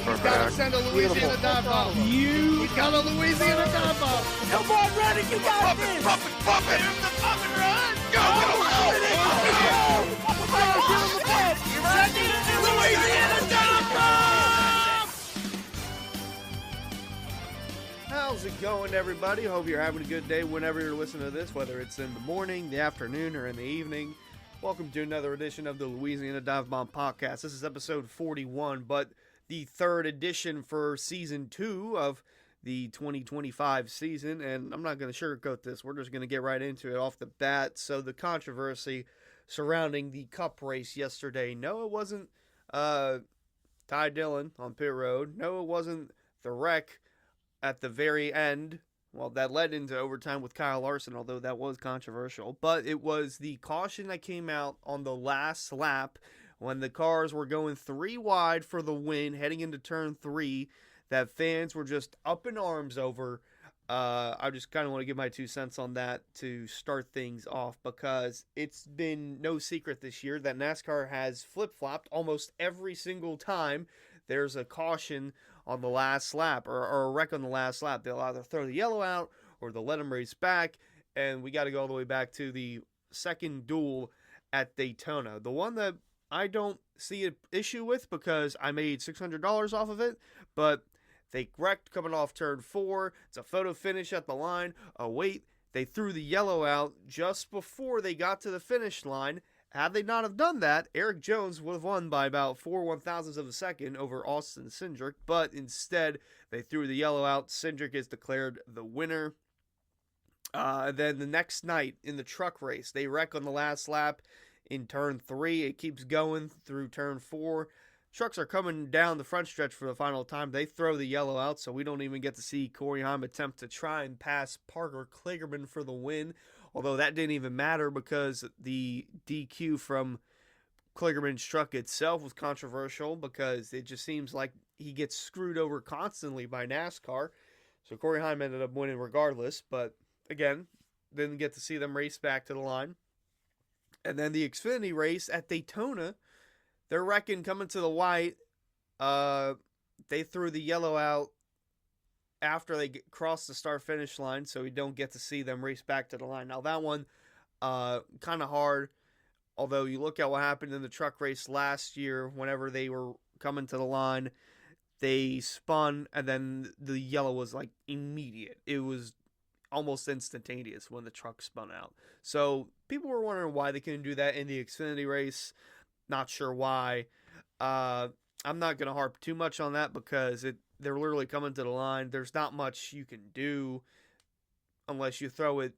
He's got to send a Louisiana Divebomb. He's got a Louisiana Divebomb. Come on, Reddick, you got this. Pump it. Here's the pump and run. Go. Louisiana Divebomb. How's it going, everybody? Hope you're having a good day whenever you're listening to this, whether it's in the morning, the afternoon, or in the evening. Welcome to another edition of the Louisiana Divebomb Podcast. This is episode 41, but the third edition for season 2 of the 2025 season, and I'm not going to sugarcoat this. We're just going to get right into it off the bat. So the controversy surrounding the Cup race yesterday. No, it wasn't Ty Dillon on pit road. No, it wasn't the wreck at the very end. Well, that led into overtime with Kyle Larson, although that was controversial. But it was the caution that came out on the last lap when the cars were going 3 wide for the win, heading into turn 3, that fans were just up in arms over. I just kind of want to give my 2 cents on that to start things off, because it's been no secret this year that NASCAR has flip-flopped almost every single time there's a caution on the last lap, or a wreck on the last lap. They'll either throw the yellow out or they'll let them race back, and we got to go all the way back to the second duel at Daytona. The one that I don't see an issue with because I made $600 off of it, but they wrecked coming off turn 4. It's a photo finish at the line. Oh, wait, they threw the yellow out just before they got to the finish line. Had they not have done that, Erik Jones would have won by about 4 1/1000ths of a second over Austin Cindric, but instead they threw the yellow out. Cindric is declared the winner. Then the next night in the truck race, they wreck on the last lap in turn 3. It keeps going through turn 4. Trucks are coming down the front stretch for the final time. They throw the yellow out, so we don't even get to see Corey Heim attempt to try and pass Parker Kligerman for the win. Although that didn't even matter because the DQ from Kligerman's truck itself was controversial, because it just seems like he gets screwed over constantly by NASCAR. So Corey Heim ended up winning regardless, but again, didn't get to see them race back to the line. And then the Xfinity race at Daytona, they're wrecking coming to the white. They threw the yellow out after they cross the start-finish line, so we don't get to see them race back to the line. Now, that one, kind of hard, although you look at what happened in the truck race last year. Whenever they were coming to the line, they spun, and then the yellow was, like, immediate. It was almost instantaneous when the truck spun out. So people were wondering why they couldn't do that in the Xfinity race. Not sure why. I'm not going to harp too much on that because they're literally coming to the line. There's not much you can do unless you throw it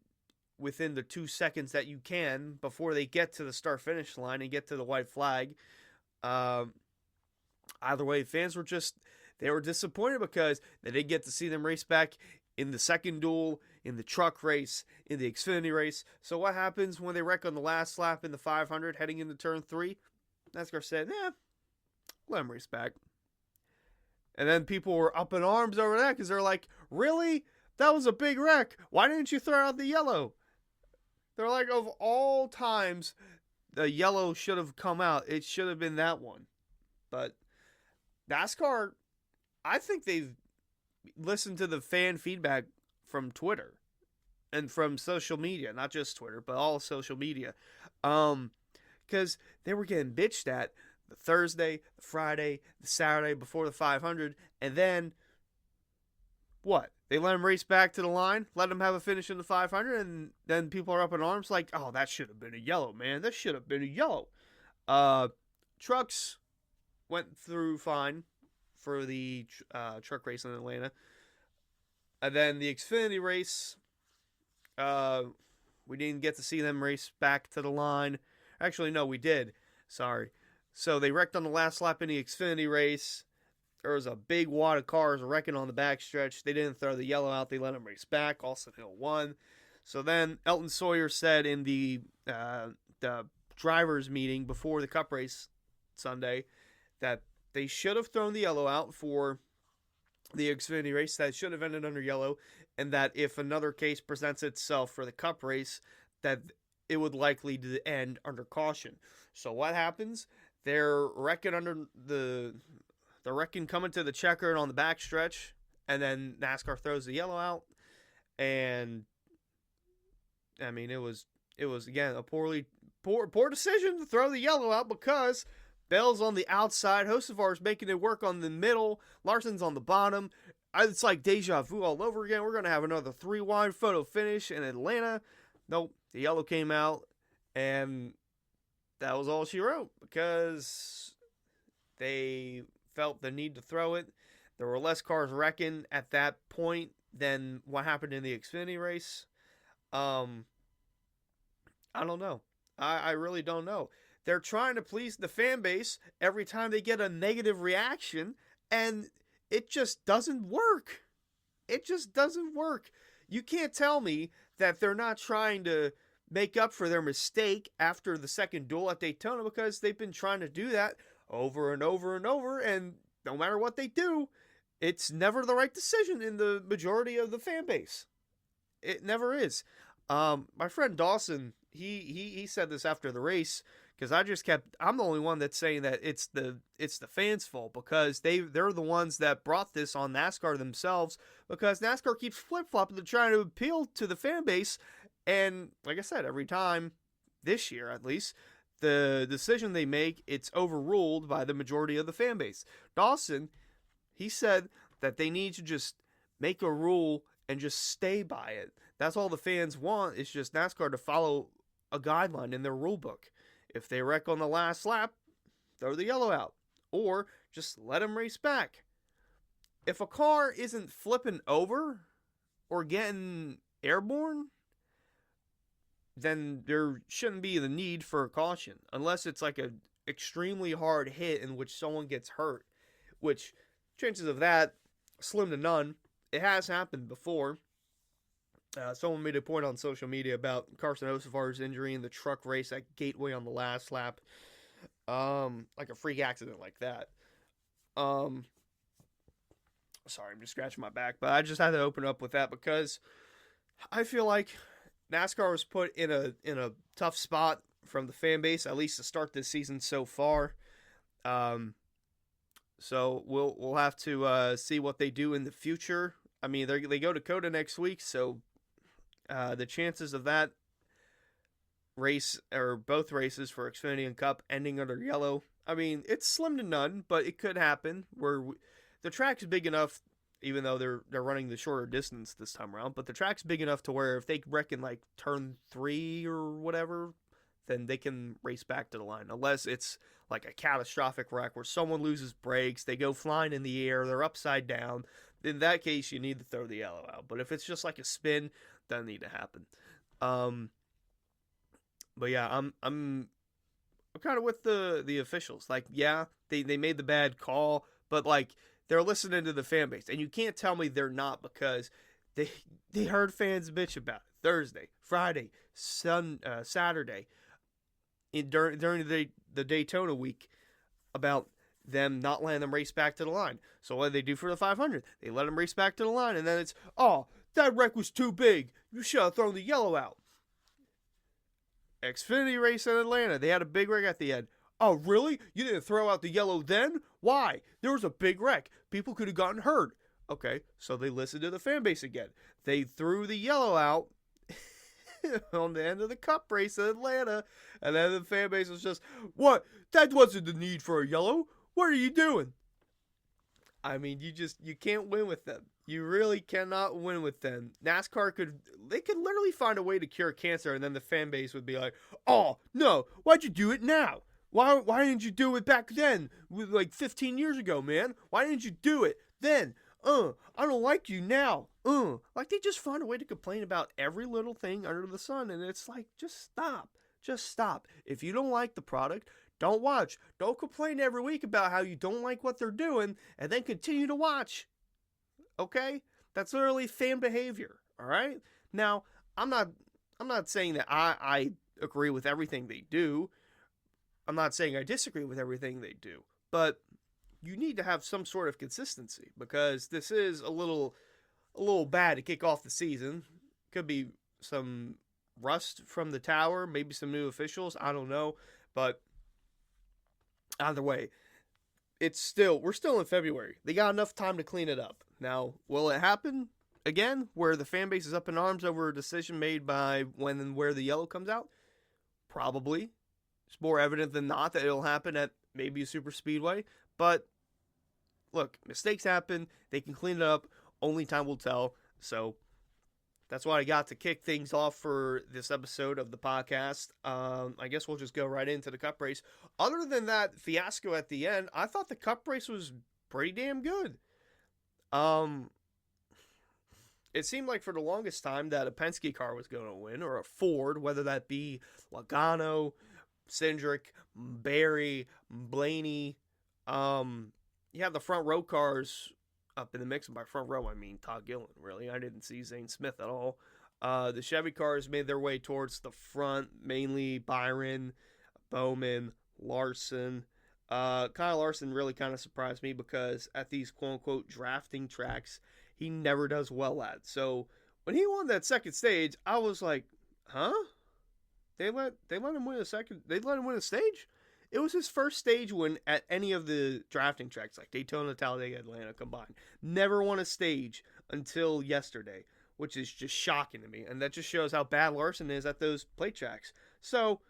within the 2 seconds that you can before they get to the start-finish line and get to the white flag. Either way, fans were they were disappointed because they didn't get to see them race back in the second duel, in the truck race, in the Xfinity race. So what happens when they wreck on the last lap in the 500 heading into turn 3? NASCAR said, let them race back. And then people were up in arms over that because they're like, really? That was a big wreck. Why didn't you throw out the yellow? They're like, of all times, the yellow should have come out. It should have been that one. But NASCAR, I think they've listened to the fan feedback from Twitter and from social media, not just Twitter, but all social media. Because they were getting bitched at the Thursday, the Friday, the Saturday before the 500, and then what? They let them race back to the line, let them have a finish in the 500, and then people are up in arms like, oh, that should have been a yellow, man. That should have been a yellow. Trucks went through fine for the truck race in Atlanta. And then the Xfinity race, we didn't get to see them race back to the line. Actually, no, we did. Sorry. So they wrecked on the last lap in the Xfinity race. There was a big wad of cars wrecking on the backstretch. They didn't throw the yellow out. They let them race back. Austin Hill won. So then Elton Sawyer said in the drivers' meeting before the Cup race Sunday that they should have thrown the yellow out for the Xfinity race. That should have ended under yellow. And that if another case presents itself for the Cup race, that it would likely to end under caution. So what happens? They're wrecking under the They're wrecking coming to the checker and on the backstretch, and then NASCAR throws the yellow out, and I mean it was again a poor decision to throw the yellow out because Bell's on the outside, Hocevar's making it work on the middle, Larson's on the bottom. It's like deja vu all over again. We're gonna have another 3-wide photo finish in Atlanta. Nope, the yellow came out, and that was all she wrote because they felt the need to throw it. There were less cars wrecking at that point than what happened in the Xfinity race. I don't know. I really don't know. They're trying to please the fan base every time they get a negative reaction, and it just doesn't work. It just doesn't work. You can't tell me that they're not trying to make up for their mistake after the second duel at Daytona, because they've been trying to do that over and over and over, and no matter what they do, it's never the right decision in the majority of the fan base. It never is. My friend Dawson, he said this after the race, because I'm the only one that's saying that it's the fans' fault, because they're the ones that brought this on NASCAR themselves, because NASCAR keeps flip-flopping to try to appeal to the fan base, and like I said, every time, this year at least, the decision they make, it's overruled by the majority of the fan base. Dawson, he said that they need to just make a rule and just stay by it. That's all the fans want, is just NASCAR to follow a guideline in their rule book. If they wreck on the last lap, throw the yellow out. Or just let them race back. If a car isn't flipping over or getting airborne, then there shouldn't be the need for a caution. Unless it's like an extremely hard hit in which someone gets hurt. Which, chances of that, slim to none. It has happened before. Someone made a point on social media about Carson Hocevar's injury in the truck race at Gateway on the last lap. Like a freak accident like that. Sorry, I'm just scratching my back, but I just had to open up with that because I feel like NASCAR was put in a tough spot from the fan base, at least to start this season so far. So we'll have to see what they do in the future. I mean, they go to Dakota next week, so the chances of that race, or both races for Xfinity and Cup, ending under yellow, I mean, it's slim to none, but it could happen. The track's big enough, even though they're running the shorter distance this time around, but the track's big enough to where if they reckon like turn 3 or whatever, then they can race back to the line. Unless it's like a catastrophic wreck where someone loses brakes, they go flying in the air, they're upside down. In that case, you need to throw the yellow out. But if it's just like a spin, doesn't need to happen. But yeah, I'm kind of with the officials. Like, yeah, they made the bad call, but like they're listening to the fan base, and you can't tell me they're not, because they heard fans bitch about it Thursday, Friday, Saturday, during the Daytona week, about them not letting them race back to the line. So what did they do for the 500? They let them race back to the line, and then it's, oh, that wreck was too big. You should have thrown the yellow out. Xfinity race in Atlanta, they had a big wreck at the end. Oh, really? You didn't throw out the yellow then? Why? There was a big wreck. People could have gotten hurt. Okay, so they listened to the fan base again. They threw the yellow out on the end of the Cup race in Atlanta, and then the fan base was just, what? That wasn't the need for a yellow. What are you doing? I mean, you can't win with them. You really cannot win with them. NASCAR could literally find a way to cure cancer, and then the fan base would be like, oh, no, why'd you do it now? Why didn't you do it back then? Like 15 years ago, man. Why didn't you do it then? I don't like you now. Like, they just find a way to complain about every little thing under the sun, and it's like, just stop. Just stop. If you don't like the product, don't watch. Don't complain every week about how you don't like what they're doing, and then continue to watch. Okay? That's literally fan behavior. All right? Now, I'm not saying that I agree with everything they do. I'm not saying I disagree with everything they do. But you need to have some sort of consistency, because this is a little bad to kick off the season. Could be some rust from the tower, maybe some new officials, I don't know. But either way, we're still in February. They got enough time to clean it up. Now, will it happen again where the fan base is up in arms over a decision made by when and where the yellow comes out? Probably. It's more evident than not that it'll happen at maybe a super speedway. But look, mistakes happen. They can clean it up. Only time will tell. So that's what I got to kick things off for this episode of the podcast. I guess we'll just go right into the cup race. Other than that fiasco at the end, I thought the cup race was pretty damn good. It seemed like for the longest time that a Penske car was going to win, or a Ford, whether that be Logano, Cindric, Barry, Blaney. You have the front row cars up in the mix, and by front row I mean Todd Gillen, really. I didn't see Zane Smith at all. The Chevy cars made their way towards the front, mainly Byron, Bowman, Larson. Kyle Larson really kind of surprised me because at these quote-unquote drafting tracks, he never does well at. So when he won that second stage, I was like, huh? They let him win a second. They let him win a stage? It was his first stage win at any of the drafting tracks, like Daytona, Talladega, Atlanta combined. Never won a stage until yesterday, which is just shocking to me. And that just shows how bad Larson is at those plate tracks. So,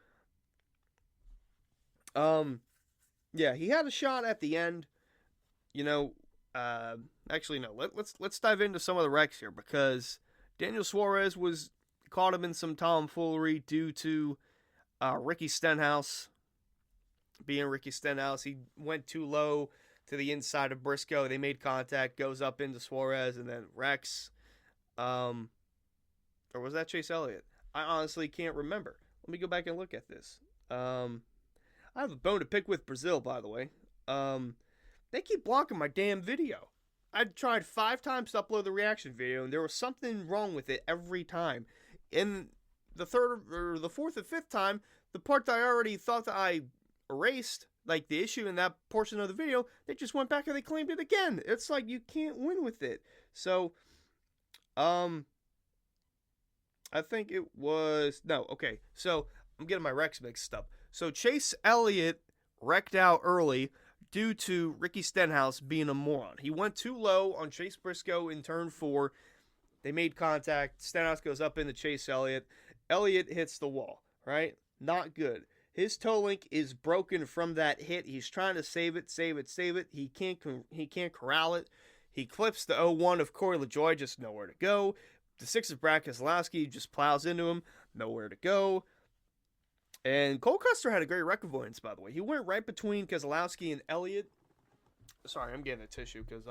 yeah, he had a shot at the end. You know, actually, no. Let's dive into some of the wrecks here, because Daniel Suárez caught him in some tomfoolery due to Ricky Stenhouse. Being Ricky Stenhouse, he went too low to the inside of Briscoe. They made contact, goes up into Suárez, and then wrecks. Or was that Chase Elliott? I honestly can't remember. Let me go back and look at this. I have a bone to pick with Brazil, by the way. They keep blocking my damn video. I tried 5 times to upload the reaction video, and there was something wrong with it every time. In the third or the fourth or fifth time, the part that I already thought that I erased, like the issue in that portion of the video, they just went back and they claimed it again. It's like you can't win with it. So, I think it was okay. So I'm getting my wrecks mixed up. So Chase Elliott wrecked out early due to Ricky Stenhouse being a moron. He went too low on Chase Briscoe in turn 4. They made contact. Stenhouse goes up into Chase Elliott. Elliott hits the wall, right? Not good. His toe link is broken from that hit. He's trying to save it. He can't corral it. He clips the 0-1 of Corey LaJoie, just nowhere to go. The 6 of Brad Keselowski just plows into him, nowhere to go. And Cole Custer had a great wreck avoidance, by the way. He went right between Keselowski and Elliott. Sorry, I'm getting a tissue because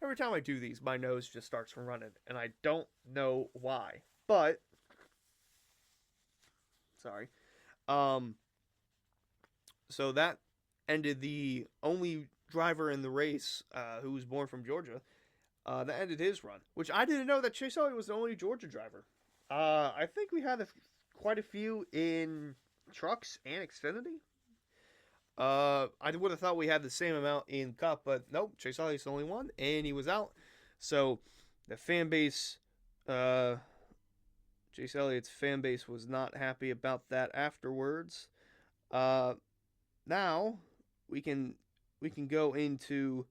every time I do these, my nose just starts running, and I don't know why. But sorry. So that ended the only driver in the race who was born from Georgia. That ended his run, which I didn't know that Chase Elliott was the only Georgia driver. I think we had quite a few in trucks and Xfinity. I would have thought we had the same amount in Cup, but nope, Chase Elliott's the only one, and he was out. So the fan base, Chase Elliott's fan base was not happy about that afterwards. Now we can go into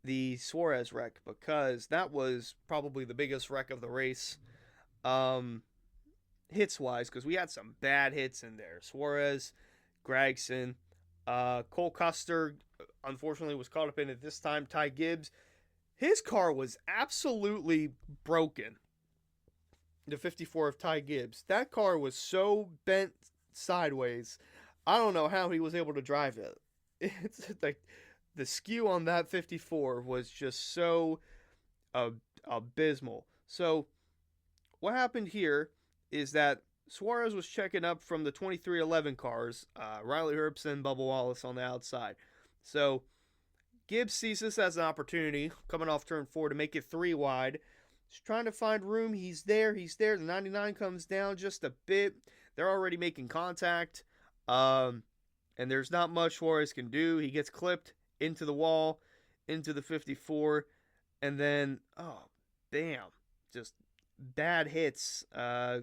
the Suárez wreck, because that was probably the biggest wreck of the race, hits wise, because we had some bad hits in there. Suárez, Gragson, Cole Custer unfortunately was caught up in it this time. Ty Gibbs, his car was absolutely broken. The 54 of Ty Gibbs, that car was so bent sideways, I don't know how he was able to drive it. It's like the skew on that 54 was just so abysmal. So what happened here is that Suárez was checking up from the 2311 cars, Riley Herbst, Bubba Wallace on the outside. So Gibbs sees this as an opportunity, coming off turn 4, to make it 3 wide. He's trying to find room. He's there. The 99 comes down just a bit. They're already making contact. And there's not much Suárez can do. He gets clipped into the wall, into the 54. And then, just bad hits. I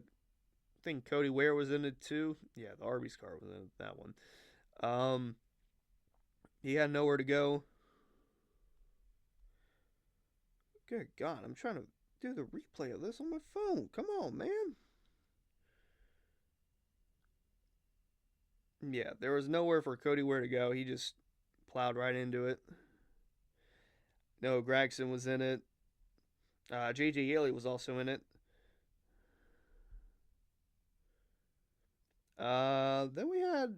think Cody Ware was in it too. Yeah, the Arby's car was in that one. He had nowhere to go. Good God, I'm trying to do the replay of this on my phone. Come on, man. Yeah, there was nowhere for Cody Ware to go. He just plowed right into it. No, Gragson was in it. J.J. Elliott was also in it. Then we had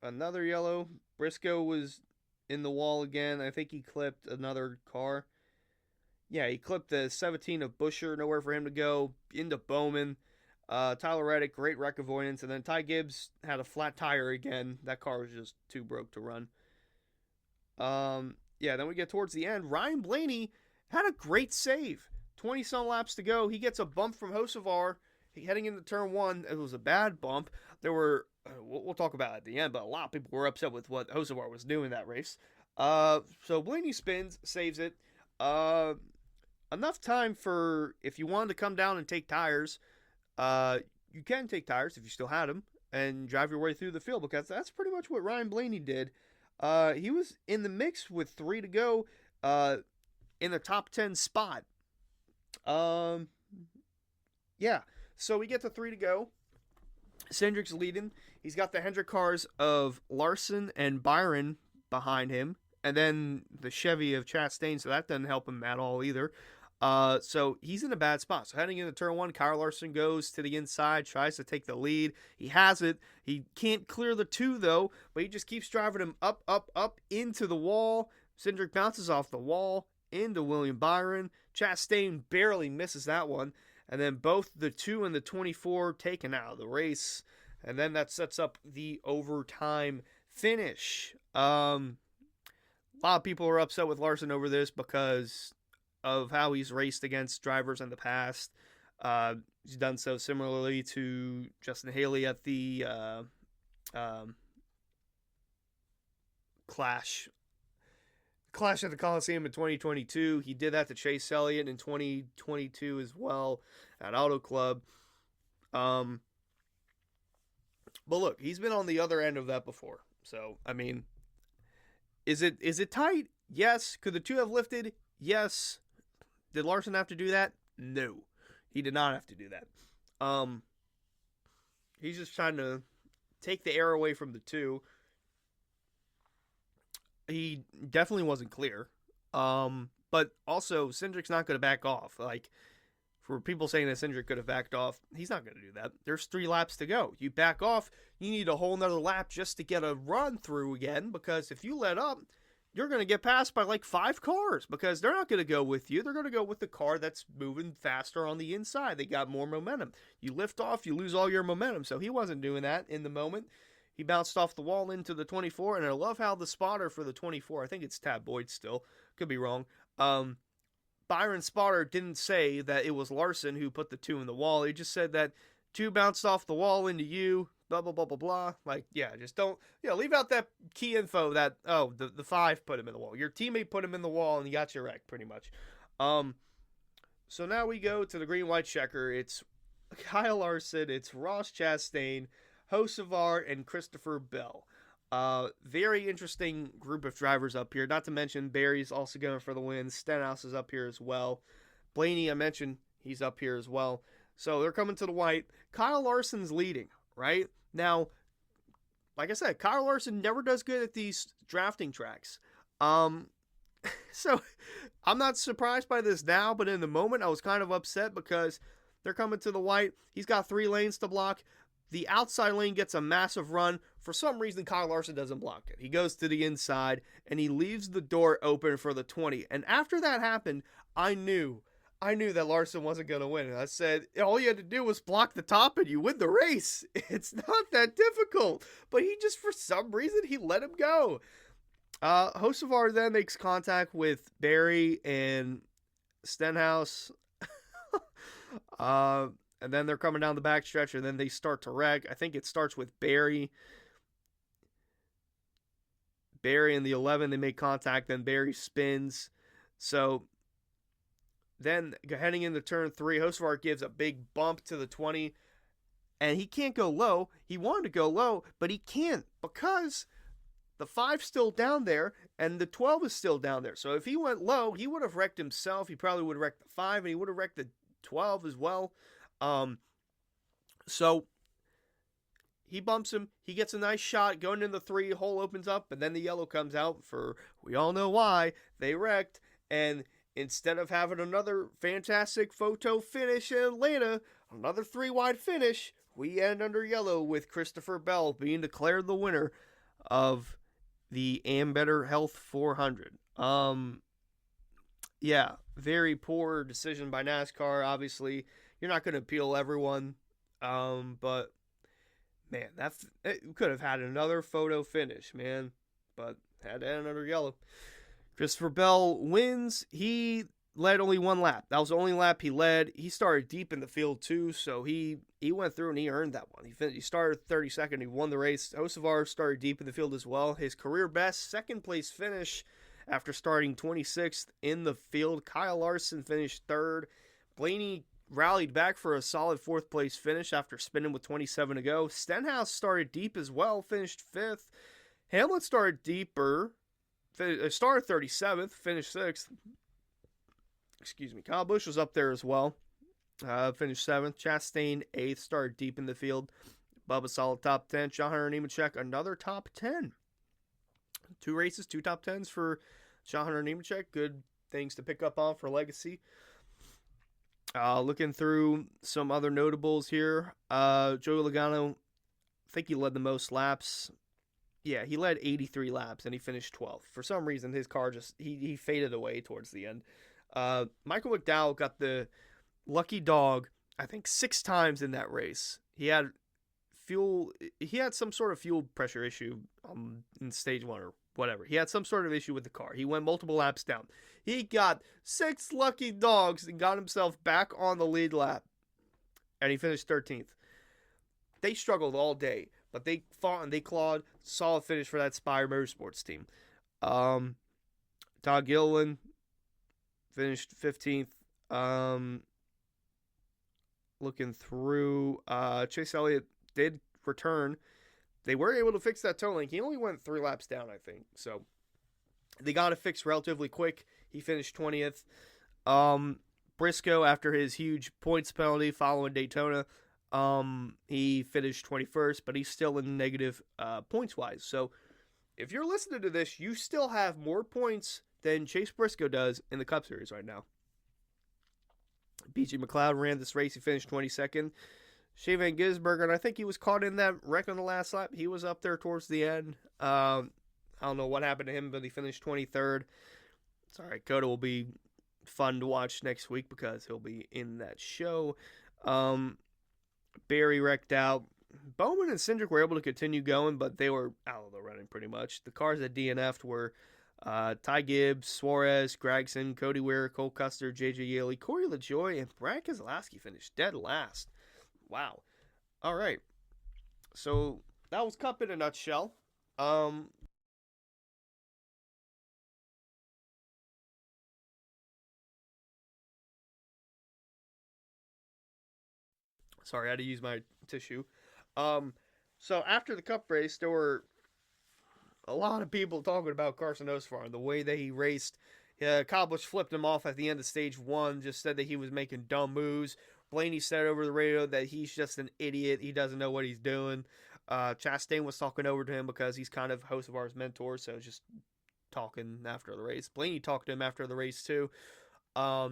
another yellow. Briscoe was in the wall again. I think he clipped another car. Yeah, he clipped the 17 of Buescher. Nowhere for him to go. Into Bowman. Tyler Reddick, great wreck avoidance. And then Ty Gibbs had a flat tire again. That car was just too broke to run. Yeah, then we get towards the end. Ryan Blaney had a great save. 20-some laps to go. He gets a bump from Hocevar heading into turn one. It was a bad bump. There were, we'll talk about it at the end, but a lot of people were upset with what Hocevar was doing that race. So Blaney spins, saves it. Enough time for, if you wanted to come down and take tires, you can take tires if you still had them and drive your way through the field, because that's pretty much what Ryan Blaney did. He was in the mix with 3 to go in the top 10 spot. Yeah, so we get to 3 to go. Cindric's leading. He's got the Hendrick cars of Larson and Byron behind him, and then the Chevy of Chastain, so that doesn't help him at all either. So he's in a bad spot. So heading into turn one, Kyle Larson goes to the inside, tries to take the lead. He has it. He can't clear the 2 though, but he just keeps driving him up into the wall. Cindric bounces off the wall into William Byron. Chastain barely misses that one. And then both the 2 and the 24 taken out of the race. And then that sets up the overtime finish. A lot of people are upset with Larson over this because of how he's raced against drivers in the past. He's done so similarly to Justin Haley at the Clash at the Coliseum in 2022. He did that to Chase Elliott in 2022 as well at Auto Club. But look, he's been on the other end of that before. So, I mean, is it tight? Yes. Could the 2 have lifted? Yes. Did Larson have to do that? No. He did not have to do that. He's just trying to take the air away from the 2. He definitely wasn't clear. But also, Cindric's not going to back off. Like, for people saying that Cindric could have backed off, he's not going to do that. There's 3 laps to go. You back off, you need a whole nother lap just to get a run through again, because if you let up, you're going to get passed by like 5 cars, because they're not going to go with you. They're going to go with the car that's moving faster on the inside. They got more momentum. You lift off, you lose all your momentum. So he wasn't doing that in the moment. He bounced off the wall into the 24, and I love how the spotter for the 24, I think it's Tab Boyd still, could be wrong. Byron spotter didn't say that it was Larson who put the 2 in the wall. He just said that 2 bounced off the wall into you, blah, blah, blah, blah, blah. Like, yeah, just don't, leave out that key info that, the 5 put him in the wall. Your teammate put him in the wall, and you got your wreck, pretty much. So now we go to the green-white checker. It's Kyle Larson, it's Ross Chastain, Hocevar, and Christopher Bell. Very interesting group of drivers up here. Not to mention Barry's also going for the win. Stenhouse is up here as well. Blaney, I mentioned, he's up here as well. So they're coming to the white. Kyle Larson's leading, right? Now, like I said, Kyle Larson never does good at these drafting tracks. So I'm not surprised by this now, but in the moment I was kind of upset because they're coming to the white. He's got 3 lanes to block. The outside lane gets a massive run. For some reason, Kyle Larson doesn't block it. He goes to the inside, and he leaves the door open for the 20. And after that happened, I knew that Larson wasn't going to win. And I said, all you had to do was block the top, and you win the race. It's not that difficult. But he just, for some reason, he let him go. Hocevar then makes contact with Barry and Stenhouse. And then they're coming down the backstretch, and then they start to wreck. I think it starts with Barry. Barry in the 11, they make contact, then Barry spins. So then heading into turn 3, Hocevar gives a big bump to the 20, and he can't go low. He wanted to go low, but he can't because the 5's still down there, and the 12 is still down there. So if he went low, he would have wrecked himself. He probably would have wrecked the 5, and he would have wrecked the 12 as well. So he bumps him. He gets a nice shot going in the 3. Hole opens up, and then the yellow comes out for, we all know why, they wrecked. And instead of having another fantastic photo finish in Atlanta, another 3-wide finish, we end under yellow with Christopher Bell being declared the winner of the Ambetter Health 400. Yeah, very poor decision by NASCAR. Obviously, you're not going to appeal everyone, but man, it could have had another photo finish, man, but had to end under yellow. Christopher Bell wins. He led only 1 lap. That was the only lap he led. He started deep in the field too, so he went through and he earned that one. He started 32nd. He won the race. Hocevar started deep in the field as well. His career best second place finish after starting 26th in the field. Kyle Larson finished 3rd. Blaney rallied back for a solid 4th place finish after spinning with 27 to go. Stenhouse started deep as well, finished 5th. Hamlin started deeper, started 37th, finished 6th. Excuse me. Kyle Busch was up there as well. Finished 7th. Chastain 8th. Started deep in the field. Bubba solid top 10. John Hunter Nemechek another top 10. 2 races, 2 top 10s for John Hunter Nemechek. Good things to pick up on for legacy. Looking through some other notables here. Joey Logano, I think he led the most laps. Yeah, he led 83 laps and he finished 12th. For some reason, his car just he faded away towards the end. Michael McDowell got the lucky dog, I think 6 times in that race. He had some sort of fuel pressure issue in stage 1 or whatever. He had some sort of issue with the car. He went multiple laps down. He got 6 lucky dogs and got himself back on the lead lap. And he finished 13th. They struggled all day, but they fought and they clawed. Solid finish for that Spire Motorsports team. Todd Gilliland finished 15th. Looking through, Chase Elliott did return. They were able to fix that toe link. He only went 3 laps down, I think. So they got it fixed relatively quick. He finished 20th. Briscoe, after his huge points penalty following Daytona, he finished 21st, but he's still in the negative points-wise. So if you're listening to this, you still have more points than Chase Briscoe does in the Cup Series right now. B.J. McLeod ran this race. He finished 22nd. Shea Van Gisbergen, and I think he was caught in that wreck on the last lap. He was up there towards the end. I don't know what happened to him, but he finished 23rd. It's all right. Coda will be fun to watch next week because he'll be in that show. Barry wrecked out. Bowman and Cindric were able to continue going, but they were out of the running pretty much. The cars that DNF'd were Ty Gibbs, Suárez, Gregson, Cody Ware, Cole Custer, J.J. Yaley, Corey LaJoie, and Brad Keselowski finished dead last. Wow. All right. So that was Cup in a nutshell. Sorry, I had to use my tissue. So after the Cup race, there were a lot of people talking about Carson Hocevar and the way that he raced. Kyle Busch flipped him off at the end of stage 1, just said that he was making dumb moves. Blaney said over the radio that he's just an idiot. He doesn't know what he's doing. Chastain was talking over to him because he's kind of Hocevar's mentor, so just talking after the race. Blaney talked to him after the race too. A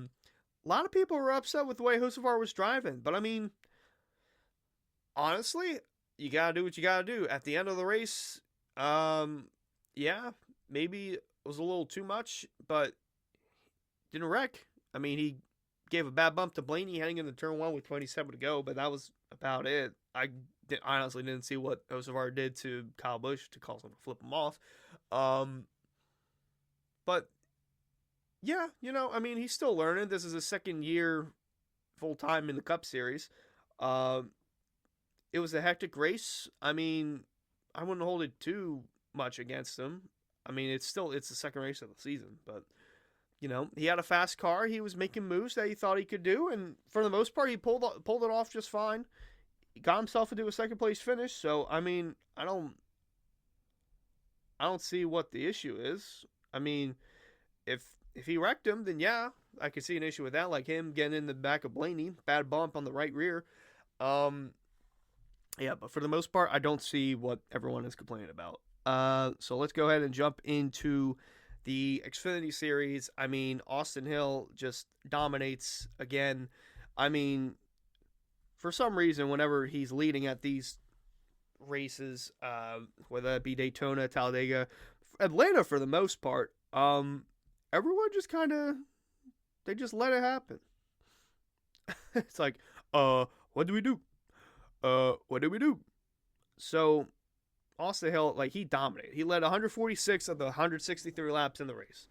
lot of people were upset with the way Hocevar was driving, but I mean, honestly, you gotta do what you gotta do. At the end of the race, yeah, maybe it was a little too much, but didn't wreck. I mean, he gave a bad bump to Blaney heading into turn 1 with 27 to go, but that was about it. I honestly didn't see what Hocevar did to Kyle Busch to cause him to flip him off. But yeah, I mean, he's still learning. This is his second year full time in the Cup Series. It was a hectic race. I mean, I wouldn't hold it too much against him. I mean, it's the second race of the season, but he had a fast car. He was making moves that he thought he could do, and for the most part, he pulled it off just fine. He got himself into a second place finish. So I mean, I don't I don't see what the issue is. I mean, if he wrecked him, then yeah, I could see an issue with that, like him getting in the back of Blaney, bad bump on the right rear. Yeah, but for the most part, I don't see what everyone is complaining about. So let's go ahead and jump into the Xfinity series. I mean, Austin Hill just dominates again. I mean, for some reason, whenever he's leading at these races, whether that be Daytona, Talladega, Atlanta for the most part, everyone just they just let it happen. It's like, what do we do? What did we do? So, Austin Hill, like, he dominated. He led 146 of the 163 laps in the race.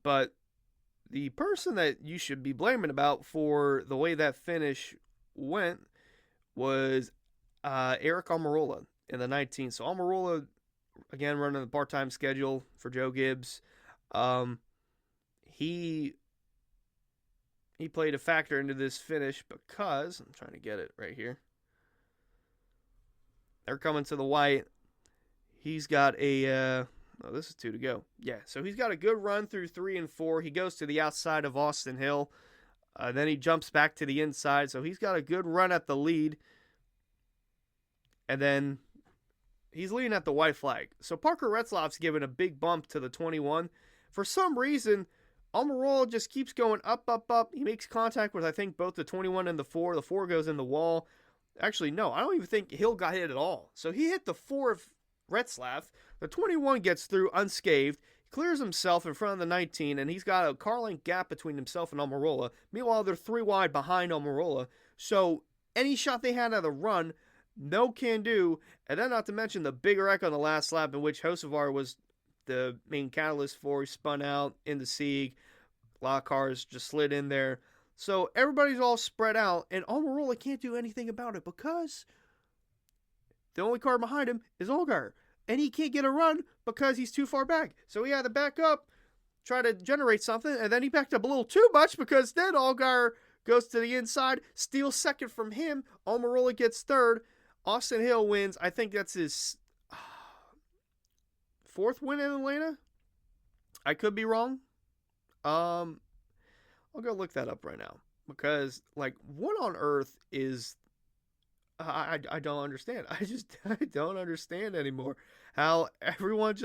But the person that you should be blaming about for the way that finish went was Aric Almirola in the 19. So, Almirola, again, running the part-time schedule for Joe Gibbs. He played a factor into this finish because, I'm trying to get it right here. They're coming to the white. He's got this is 2 to go. Yeah, so he's got a good run through 3 and 4. He goes to the outside of Austin Hill. Then he jumps back to the inside. So he's got a good run at the lead. And then he's leading at the white flag. So Parker Retzlaff's given a big bump to the 21. For some reason, Almirola just keeps going up, up, up. He makes contact with, I think, both the 21 and the 4. The 4 goes in the wall. Actually, no, I don't even think Hill got hit at all. So he hit the 4 of Retzlaff. The 21 gets through unscathed, clears himself in front of the 19, and he's got a car-length gap between himself and Almirola. Meanwhile, they're 3 wide behind Almirola. So any shot they had at a run, no can do. And then not to mention the big wreck on the last lap in which Hocevar was the main catalyst for. He spun out into Sieg. A lot of cars just slid in there. So everybody's all spread out, and Almirola can't do anything about it because the only car behind him is Allgaier. And he can't get a run because he's too far back. So he had to back up, try to generate something, and then he backed up a little too much because then Allgaier goes to the inside, steals second from him. Almirola gets third. Austin Hill wins. I think that's his 4th win in Atlanta. I could be wrong. I'll go look that up right now because, like, what on earth is? I don't understand. I don't understand anymore how everyone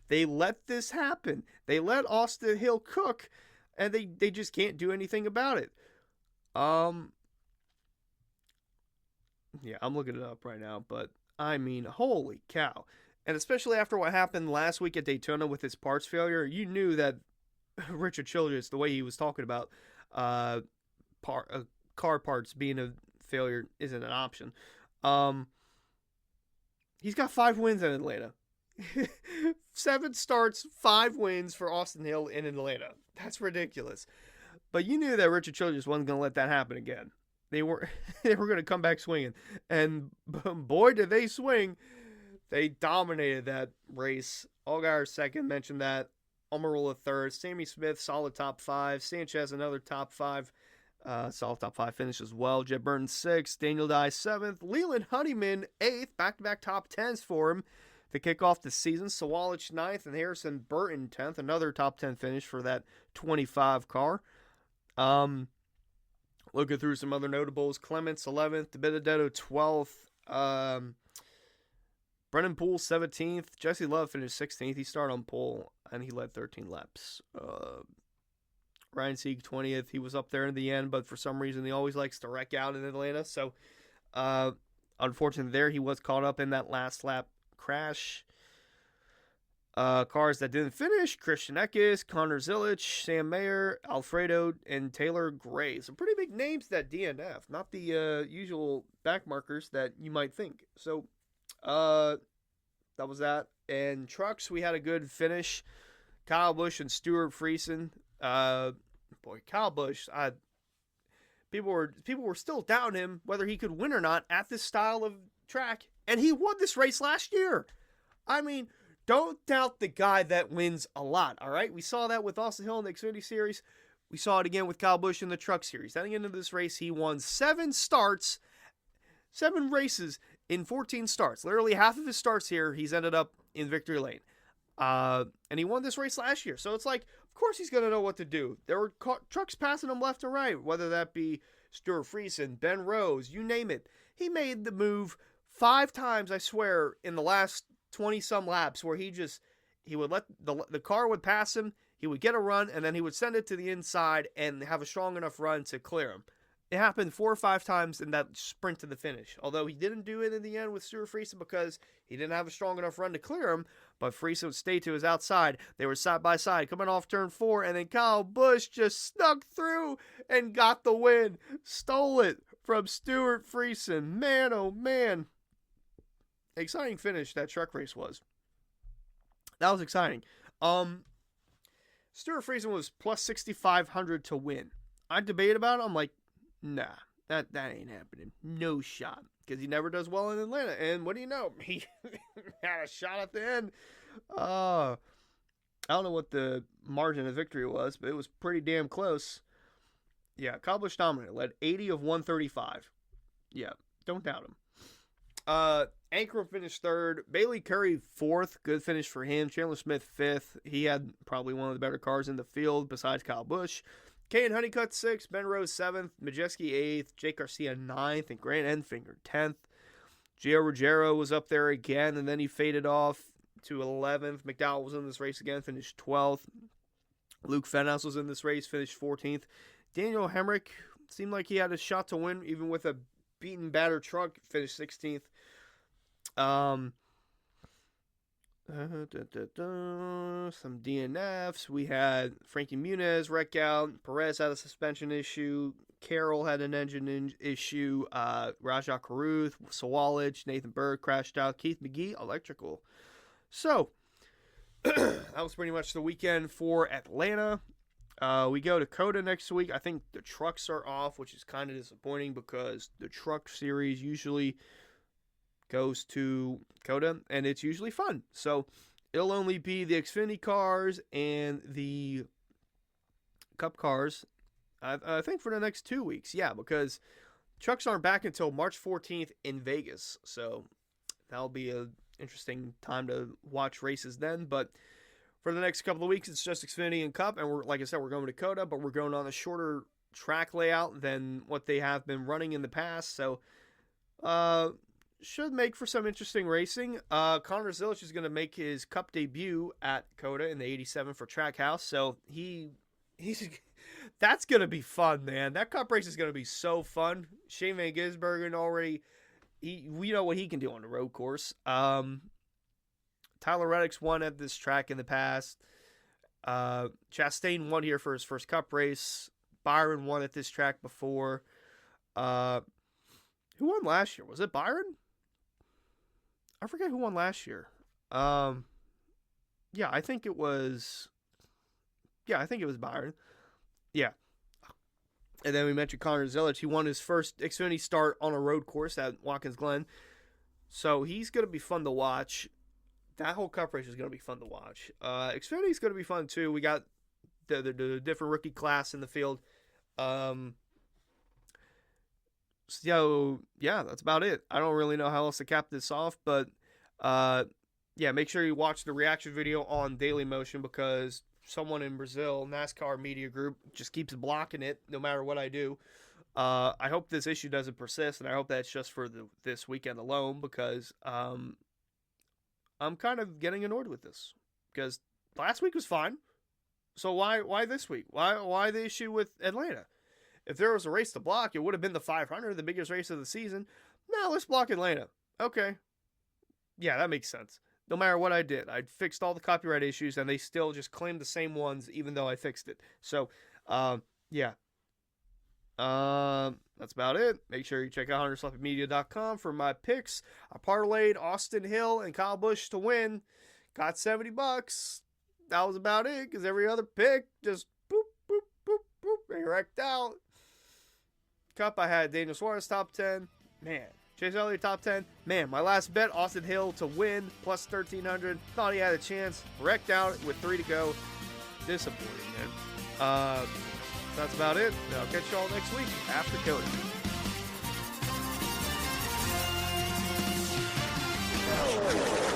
they let this happen. They let Austin Hill cook, and they just can't do anything about it. Yeah, I'm looking it up right now, but I mean, holy cow. And especially after what happened last week at Daytona with his parts failure, you knew that Richard Childress, the way he was talking about car parts being a failure isn't an option. He's got 5 wins in Atlanta. 7 starts, 5 wins for Austin Hill in Atlanta. That's ridiculous. But you knew that Richard Childress wasn't going to let that happen again. They were going to come back swinging. And boy, did they swing. They dominated that race. Allgaier second, mentioned that. Almirola third. Sammy Smith, solid top 5. Sanchez, another top 5. Solid top 5 finish as well. Jeb Burton 6th. Daniel Dye 7th. Leland Honeyman 8th. Back-to-back top 10s for him to kick off the season. Sawalich 9th. And Harrison Burton 10th. Another top 10 finish for that 25 car. Looking through some other notables. Clements 11th. DiBenedetto 12th. Brennan Poole 17th. Jesse Love finished 16th. He started on pole and he led 13 laps. Ryan Sieg 20th. He was up there in the end, but for some reason he always likes to wreck out in Atlanta. So, unfortunately there he was caught up in that last lap crash. Cars that didn't finish: Christian Eckes, Connor Zilic, Sam Mayer, Alfredo, and Taylor Gray. Some pretty big names that DNF. Not the usual backmarkers that you might think. So, that was that. And trucks, we had a good finish. Kyle Busch and Stuart Friesen. Kyle Busch, people were still doubting him whether he could win or not at this style of track, and he won this race last year. I mean, don't doubt the guy that wins a lot, all right? We saw that with Austin Hill in the Xfinity Series. We saw it again with Kyle Busch in the Truck Series. Heading into this race, he won 7 starts, 7 races in 14 starts. Literally half of his starts here, he's ended up in victory lane. And he won this race last year. So it's like, of course he's going to know what to do. There were trucks passing him left and right, whether that be Stuart Friesen, Ben Rose, you name it. He made the move 5 times, I swear, in the last 20-some laps where he would let the car would pass him, he would get a run, and then he would send it to the inside and have a strong enough run to clear him. It happened 4 or 5 times in that sprint to the finish. Although he didn't do it in the end with Stuart Friesen because he didn't have a strong enough run to clear him, but Friesen would stay to his outside. They were side by side coming off turn 4, and then Kyle Busch just snuck through and got the win. Stole it from Stuart Friesen. Man, oh man. Exciting finish that truck race was. That was exciting. Stuart Friesen was plus 6,500 to win. I debate about it. I'm like, nah, that ain't happening. No shot. Because he never does well in Atlanta. And what do you know? He had a shot at the end. I don't know what the margin of victory was, but it was pretty damn close. Yeah, Kyle Busch dominated. Led 80 of 135. Yeah, don't doubt him. Ankrum finished 3rd. Bailey Curry 4th. Good finish for him. Chandler Smith 5th. He had probably one of the better cars in the field besides Kyle Busch. Kane Honeycutt 6th, Ben Rose 7th, Majeski 8th, Jake Garcia 9th, and Grant Enfinger 10th. Gio Ruggiero was up there again, and then he faded off to 11th. McDowell was in this race again, finished 12th. Luke Fenhaus was in this race, finished 14th. Daniel Hemrick seemed like he had a shot to win, even with a beaten, battered truck, finished 16th. Some DNFs. We had Frankie Muniz wreck out. Perez had a suspension issue. Carroll had an engine issue. Rajah Caruth, Suárez, Nathan Berg crashed out. Keith McGee, electrical. So, that was pretty much the weekend for Atlanta. We go to COTA next week. I think the trucks are off, which is kind of disappointing because the truck series usually goes to COTA, and it's usually fun. So it'll only be the Xfinity cars and the Cup cars, I think, for the next 2 weeks. Yeah, because trucks aren't back until March 14th in Vegas. So that'll be an interesting time to watch races then. But for the next couple of weeks, it's just Xfinity and Cup. And like I said, we're going to COTA, but we're going on a shorter track layout than what they have been running in the past. So, should make for some interesting racing. Connor Zilic is going to make his Cup debut at COTA in the 87 for Trackhouse. So he's that's going to be fun, man. That Cup race is going to be so fun. Shane Van Gisbergen already, we know what he can do on the road course. Tyler Reddick's won at this track in the past. Chastain won here for his first Cup race. Byron won at this track before. Who won last year? Was it Byron? I forget who won last year. I think it was Byron. Yeah. And then we mentioned Connor Zilic. He won his first Xfinity start on a road course at Watkins Glen. So he's going to be fun to watch. That whole Cup race is going to be fun to watch. Xfinity is going to be fun too. We got the different rookie class in the field. So, yeah, that's about it. I don't really know how else to cap this off, but, make sure you watch the reaction video on Dailymotion because someone in Brazil, NASCAR Media Group, just keeps blocking it no matter what I do. I hope this issue doesn't persist, and I hope that's just for this weekend alone because I'm kind of getting annoyed with this because last week was fine. So why this week? Why the issue with Atlanta? If there was a race to block, it would have been the 500, the biggest race of the season. No, let's block Atlanta. Okay. Yeah, that makes sense. No matter what I did, I fixed all the copyright issues, and they still just claimed the same ones, even though I fixed it. So, yeah. That's about it. Make sure you check out HunterSloppyMedia.com for my picks. I parlayed Austin Hill and Kyle Busch to win. Got $70. That was about it, because every other pick just boop, boop, boop, boop, they wrecked out. Cup, I had Daniel Suárez top 10. Man. Chase Elliott top 10. Man, my last bet, Austin Hill to win, plus 1,300. Thought he had a chance. Wrecked out with 3 to go. Disappointing, man. That's about it. I'll catch you all next week after COTA. Bye.